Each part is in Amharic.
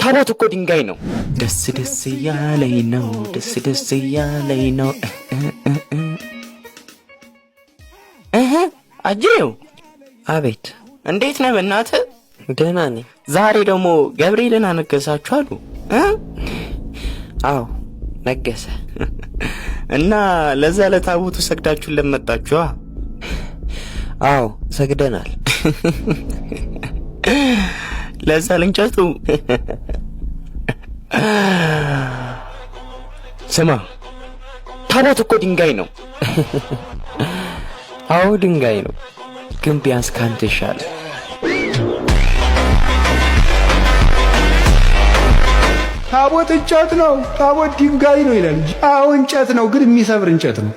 ታቦት እኮ ድንጋይ ነው። ደስ ደስ ያለኝ ነው፣ ደስ ደስ ያለኝ ነው። አጄው አቤት። እንዴት ነህ? በእናትህ ደህና ነኝ። ዛሬ ደግሞ ገብርኤልን አነገሳችሁ አሉ። አዎ ነገሰ። እና ለዛ ለታቦቱ ሰግዳችሁ ለመጣችሁ? አዎ ሰግደናል። ለዛ ለእንጨቱ ስማ፣ ታቦት እኮ ድንጋይ ነው። አዎ ድንጋይ ነው፣ ግን ቢያንስ ካንተ ይሻላል። ታቦት እንጨት ነው፣ ታቦት ድንጋይ ነው ይላል እንጂ። አዎ እንጨት ነው፣ ግን የሚሰብር እንጨት ነው።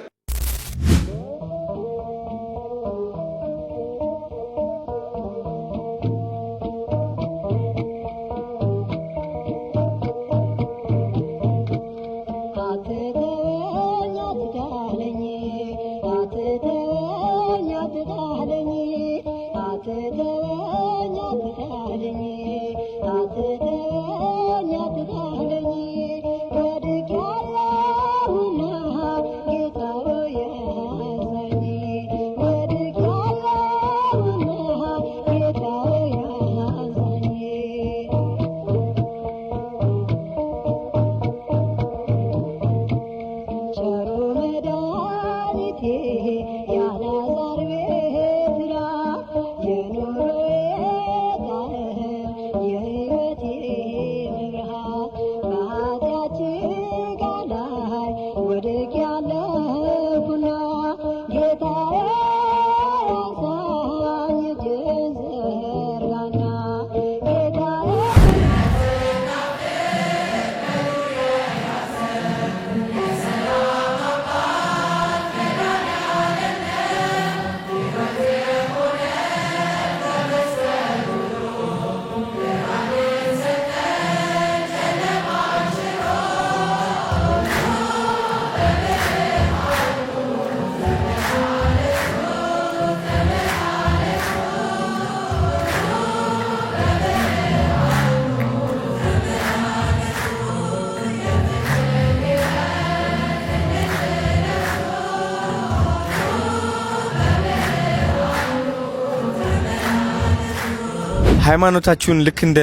ሃይማኖታችሁን ልክ እንደ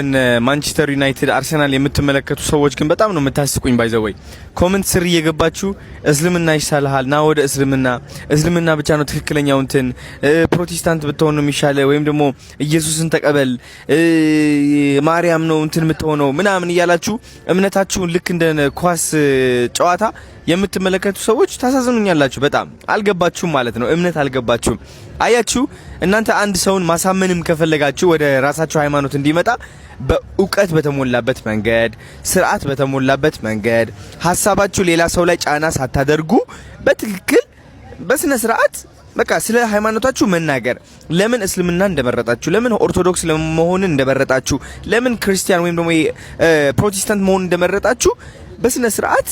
ማንቸስተር ዩናይትድ፣ አርሰናል የምትመለከቱ ሰዎች ግን በጣም ነው የምታስቁኝ። ባይዘወይ ኮሜንት ስር እየገባችሁ እስልምና ይሻልሃል ና ወደ እስልምና ብቻ ነው ትክክለኛው እንትን፣ ፕሮቴስታንት ብትሆን ነው የሚሻለ፣ ወይም ደግሞ ኢየሱስን ተቀበል፣ ማርያም ነው እንትን የምትሆነው ምናምን እያላችሁ እምነታችሁን ልክ እንደ ኳስ ጨዋታ የምትመለከቱ ሰዎች ታሳዝኑኛላችሁ። በጣም አልገባችሁም ማለት ነው። እምነት አልገባችሁም። አያችሁ፣ እናንተ አንድ ሰውን ማሳመንም ከፈለጋችሁ ወደ ራሳችሁ ሃይማኖት እንዲመጣ በእውቀት በተሞላበት መንገድ፣ ስርዓት በተሞላበት መንገድ፣ ሀሳባችሁ ሌላ ሰው ላይ ጫና ሳታደርጉ በትክክል በስነ ስርዓት በቃ ስለ ሃይማኖታችሁ መናገር፣ ለምን እስልምና እንደመረጣችሁ፣ ለምን ኦርቶዶክስ ለመሆን እንደመረጣችሁ፣ ለምን ክርስቲያን ወይም ደግሞ ፕሮቴስታንት መሆን እንደመረጣችሁ በስነ ስርዓት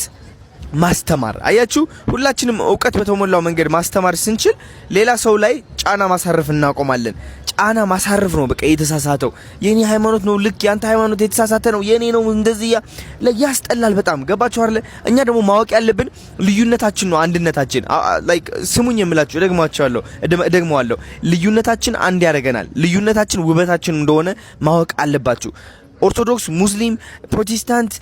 ማስተማር። አያችሁ፣ ሁላችንም እውቀት በተሞላው መንገድ ማስተማር ስንችል ሌላ ሰው ላይ ጫና ማሳረፍ እናቆማለን። ጫና ማሳረፍ ነው በቃ የተሳሳተው። የኔ ሃይማኖት ነው ልክ፣ ያንተ ሃይማኖት የተሳሳተ ነው፣ የኔ ነው እንደዚህ ያስጠላል በጣም። ገባችሁ አይደል? እኛ ደግሞ ማወቅ ያለብን ልዩነታችን ነው አንድነታችን። ላይክ ስሙኝ የምላችሁ ደግመዋለሁ፣ ልዩነታችን አንድ ያደርገናል። ልዩነታችን ውበታችን እንደሆነ ማወቅ አለባችሁ። ኦርቶዶክስ፣ ሙስሊም፣ ፕሮቴስታንት፣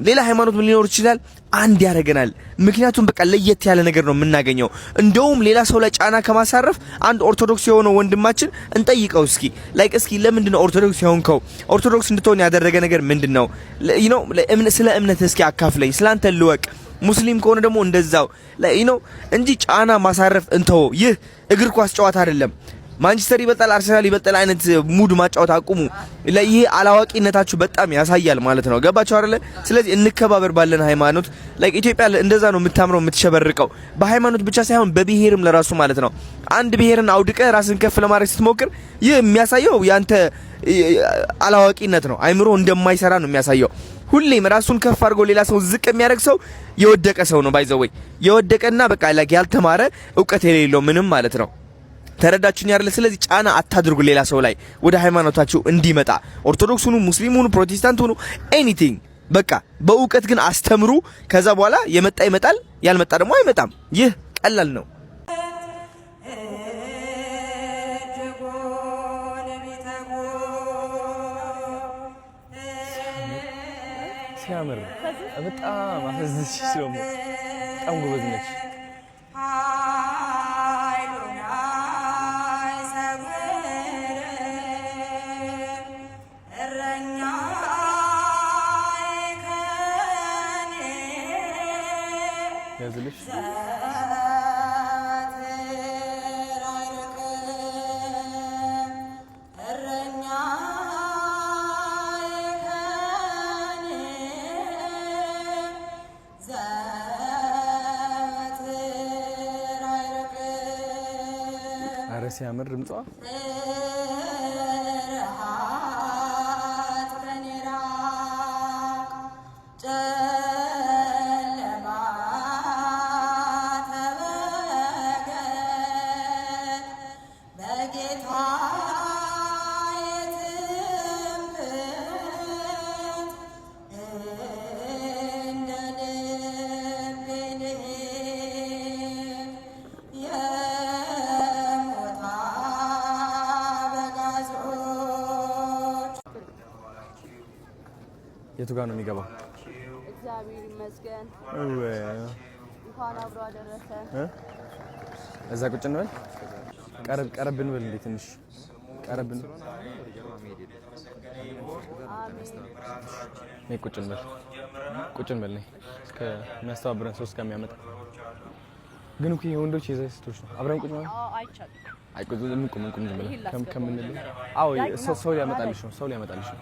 ሌላ ሃይማኖት ሊኖር ይችላል፣ አንድ ያደርገናል። ምክንያቱም በቃ ለየት ያለ ነገር ነው የምናገኘው። እንደውም ሌላ ሰው ላይ ጫና ከማሳረፍ አንድ ኦርቶዶክስ የሆነው ወንድማችን እንጠይቀው እስኪ ለምንድነው ኦርቶዶክስ የሆንከው? ኦርቶዶክስ እንድትሆን ያደረገ ነገር ምንድነው? ስለ እምነት እስኪ አካፍለኝ፣ ስላንተ ልወቅ። ሙስሊም ከሆነ ደግሞ እንደዛው እንጂ ጫና ማሳረፍ እንተው። ይህ እግር ኳስ ጨዋታ አይደለም። ማንቸስተር ይበልጣል አርሰናል ይበልጣል አይነት ሙድ ማጫወት አቁሙ። ይሄ አላዋቂነታችሁ በጣም ያሳያል ማለት ነው። ገባችሁ አይደለ? ስለዚህ እንከባበር ባለን ሃይማኖት። ኢትዮጵያ እንደዛ ነው የምታምረው የምትሸበርቀው፣ በሃይማኖት ብቻ ሳይሆን በብሔርም ለራሱ ማለት ነው። አንድ ብሔርን አውድቀ ራስን ከፍ ለማድረግ ስትሞክር ይህ የሚያሳየው ያንተ አላዋቂነት ነው። አይምሮ እንደማይሰራ ነው የሚያሳየው። ሁሌም ራሱን ከፍ አድርጎ ሌላ ሰው ዝቅ የሚያደርግ ሰው የወደቀ ሰው ነው። ባይዘወይ የወደቀና በቃ ያልተማረ እውቀት የሌለው ምንም ማለት ነው። ተረዳችሁኝ አይደል? ስለዚህ ጫና አታድርጉ ሌላ ሰው ላይ ወደ ሃይማኖታችሁ እንዲመጣ። ኦርቶዶክስ ሁኑ፣ ሙስሊም ሁኑ፣ ፕሮቴስታንት ሁኑ፣ ኤኒቲንግ በቃ በእውቀት ግን አስተምሩ። ከዛ በኋላ የመጣ ይመጣል፣ ያልመጣ ደግሞ አይመጣም። ይህ ቀላል ነው። ሲያምር በጣም አፈዝሽ ሲሆን በጣም ጎበዝ ነች። ያዝልሽ አረ ሲያምር ድምጿ የቱ ጋር ነው የሚገባው? እግዚአብሔር ይመስገን። እንኳን አብሮ አደረሰ። እዛ ቁጭ እንበል። ቀረብ እንበል። እንዴ ትንሽ ቀረብ እንበል። አሜን። ነይ ቁጭ እንበል። ቁጭ እንበል ነይ። እስከ የሚያስተባብረን ሰው እስከሚያመጣ ግን እኮ የወንዶች የሴቶች ነው። አብረን ቁጭ ማለት አይቻልም። አይቁም እንቁም እንቁም እንበል። ከምንል አዎ ሰው ሊያመጣልሽ ነው። ሰው ሊያመጣልሽ ነው።